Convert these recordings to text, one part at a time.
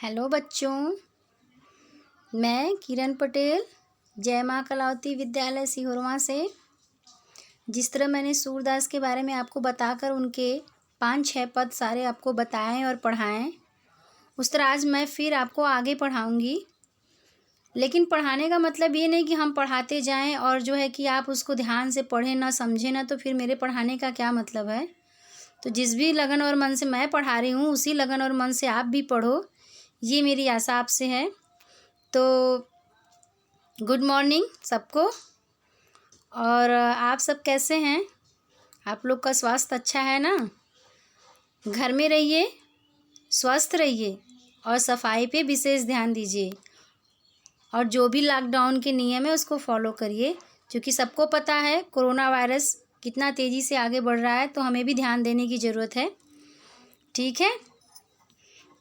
Hello बच्चों, मैं किरण पटेल जय माँ कलावती विद्यालय सिहोरवा से। जिस तरह मैंने सूरदास के बारे में आपको बताकर उनके 5-6 पद सारे आपको बताएं और पढ़ाएं, उस तरह आज मैं फिर आपको आगे पढ़ाऊंगी। लेकिन पढ़ाने का मतलब ये नहीं कि हम पढ़ाते जाएं और जो है कि आप उसको ध्यान से पढ़ें ना समझें ना, तो फिर मेरे पढ़ाने का क्या मतलब है। तो जिस भी लगन और मन से मैं पढ़ा रही हूँ, उसी लगन और मन से आप भी पढ़ो, ये मेरी आशा आपसे है। तो गुड मॉर्निंग सबको। और आप सब कैसे हैं? आप लोग का स्वास्थ्य अच्छा है ना? घर में रहिए, स्वस्थ रहिए और सफाई पे विशेष ध्यान दीजिए। और जो भी लॉकडाउन के नियम है उसको फॉलो करिए, क्योंकि सबको पता है कोरोना वायरस कितना तेज़ी से आगे बढ़ रहा है, तो हमें भी ध्यान देने की ज़रूरत है। ठीक है।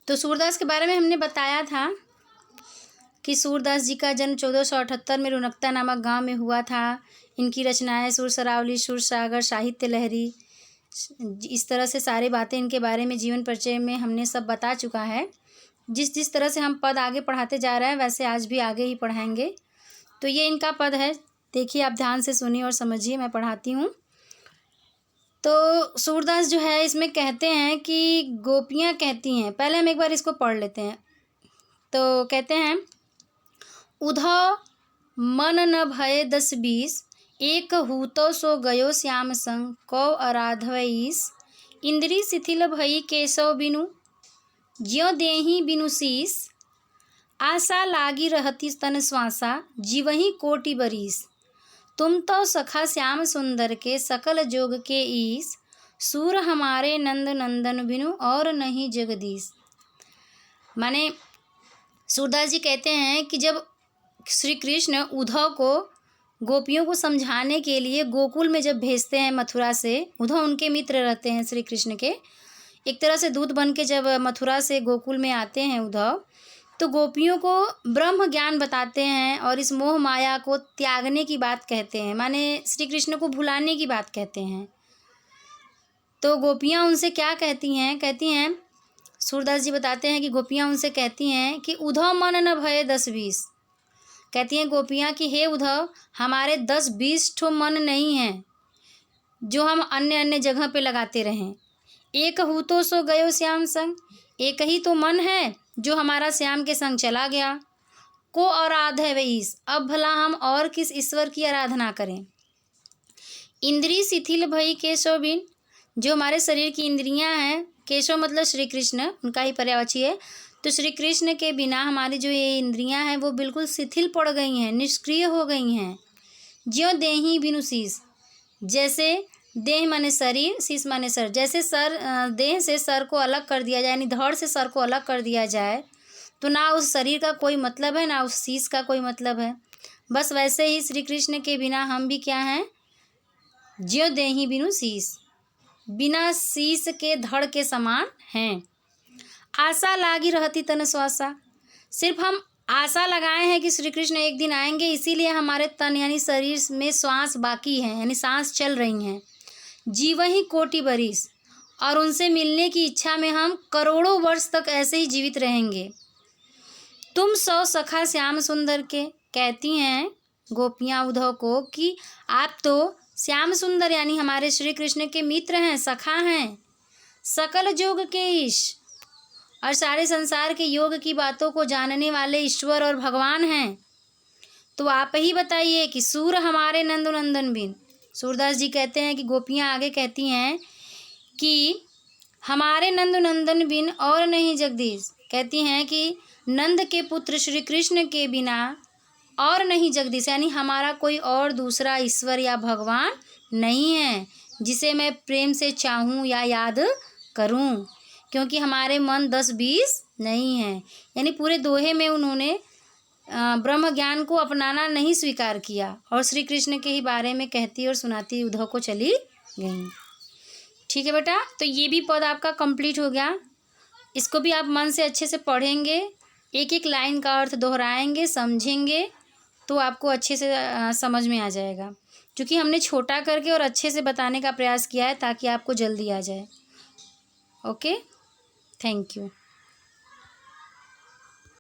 तो सूरदास के बारे में हमने बताया था कि सूरदास जी का जन्म 1478 में रुनकता नामक गांव में हुआ था। इनकी रचनाएं सुर सरावली, सुर सागर, साहित्य लहरी, इस तरह से सारी बातें इनके बारे में जीवन परिचय में हमने सब बता चुका है। जिस जिस तरह से हम पद आगे पढ़ाते जा रहे हैं वैसे आज भी आगे ही पढ़ाएंगे। तो ये इनका पद है, देखिए आप ध्यान से सुनिए और समझिए, मैं पढ़ाती हूँ। तो सूरदास जो है इसमें कहते हैं कि गोपियाँ कहती हैं, पहले हम एक बार इसको पढ़ लेते हैं। तो कहते हैं, उधौ मन न भये 10-20, एक हूतो सो गयो श्याम संग, कौ आराधवईस, इंद्री शिथिल भई केशव बिनु, ज्यों देहि बिनु शीस, आशा लागी रहती तन श्वासा, जीवहि कोटि बरीस, तुम तो सखा श्याम सुंदर के सकल जोग के ईस, सूर हमारे नंद नंदन बिनु और नहीं जगदीश। माने सूरदास जी कहते हैं कि जब श्री कृष्ण उद्धव को गोपियों को समझाने के लिए गोकुल में जब भेजते हैं मथुरा से, उद्धव उनके मित्र रहते हैं श्री कृष्ण के, एक तरह से दूत बन के जब मथुरा से गोकुल में आते हैं उद्धव, तो गोपियों को ब्रह्म ज्ञान बताते हैं और इस मोह माया को त्यागने की बात कहते हैं, माने श्री कृष्ण को भुलाने की बात कहते हैं। तो गोपियाँ उनसे क्या कहती हैं, सूरदास जी बताते हैं कि गोपियाँ उनसे कहती हैं कि उद्धव मन न भये 10-20, कहती हैं गोपियाँ कि हे उद्धव, हमारे 10-20 ठो मन नहीं हैं जो हम अन्य अन्य जगह पे लगाते रहें। एक हूँ तो सो गयो श्याम संग, एक ही तो मन है जो हमारा श्याम के संग चला गया। को आराधवईस, अब भला हम और किस ईश्वर की आराधना करें। इंद्री शिथिल भई केशव बिन, जो हमारे शरीर की इंद्रियां हैं, केशव मतलब श्री कृष्ण, उनका ही पर्यायवाची है। तो श्री कृष्ण के बिना हमारी जो ये इंद्रियां हैं वो बिल्कुल शिथिल पड़ गई हैं, निष्क्रिय हो गई हैं। ज्यों देहि बिनु शीस, जैसे देह माने शरीर, शीस माने सर, जैसे सर देह से सर को अलग कर दिया जाए, यानी धड़ से सर को अलग कर दिया जाए, तो ना उस शरीर का कोई मतलब है ना उस शीस का कोई मतलब है। बस वैसे ही श्री कृष्ण के बिना हम भी क्या हैं, ज्यों देहि बिनु शीस, बिना शीस के धड़ के समान हैं। आशा लागी रहती तन श्वासा, सिर्फ हम आशा लगाए हैं कि श्री कृष्ण एक दिन आएंगे, इसीलिए हमारे तन यानी शरीर में श्वास बाकी है, यानी सांस चल रही हैं। जीव ही कोटि बरिस, और उनसे मिलने की इच्छा में हम करोड़ों वर्ष तक ऐसे ही जीवित रहेंगे। तुम सौ सखा श्याम सुंदर के, कहती हैं गोपियाँ उद्धव को कि आप तो श्याम सुंदर यानी हमारे श्री कृष्ण के मित्र हैं, सखा हैं, सकल जोग के ईश, और सारे संसार के योग की बातों को जानने वाले ईश्वर और भगवान हैं। तो आप ही बताइए कि सूर हमारे नंद नंदन बिन, सूरदास जी कहते हैं कि गोपियाँ आगे कहती हैं कि हमारे नंद नंदन बिन और नहीं जगदीश, कहती हैं कि नंद के पुत्र श्री कृष्ण के बिना और नहीं जगदीश, यानी हमारा कोई और दूसरा ईश्वर या भगवान नहीं है जिसे मैं प्रेम से चाहूँ या याद करूँ, क्योंकि हमारे मन 10-20 नहीं हैं। यानी पूरे दोहे में उन्होंने ब्रह्म ज्ञान को अपनाना नहीं स्वीकार किया और श्री कृष्ण के ही बारे में कहती और सुनाती उद्धव को चली गई। ठीक है बेटा, तो ये भी पद आपका कंप्लीट हो गया। इसको भी आप मन से अच्छे से पढ़ेंगे, एक एक लाइन का अर्थ दोहराएंगे, समझेंगे, तो आपको अच्छे से समझ में आ जाएगा, क्योंकि हमने छोटा करके और अच्छे से बताने का प्रयास किया है ताकि आपको जल्दी आ जाए। Okay, thank you.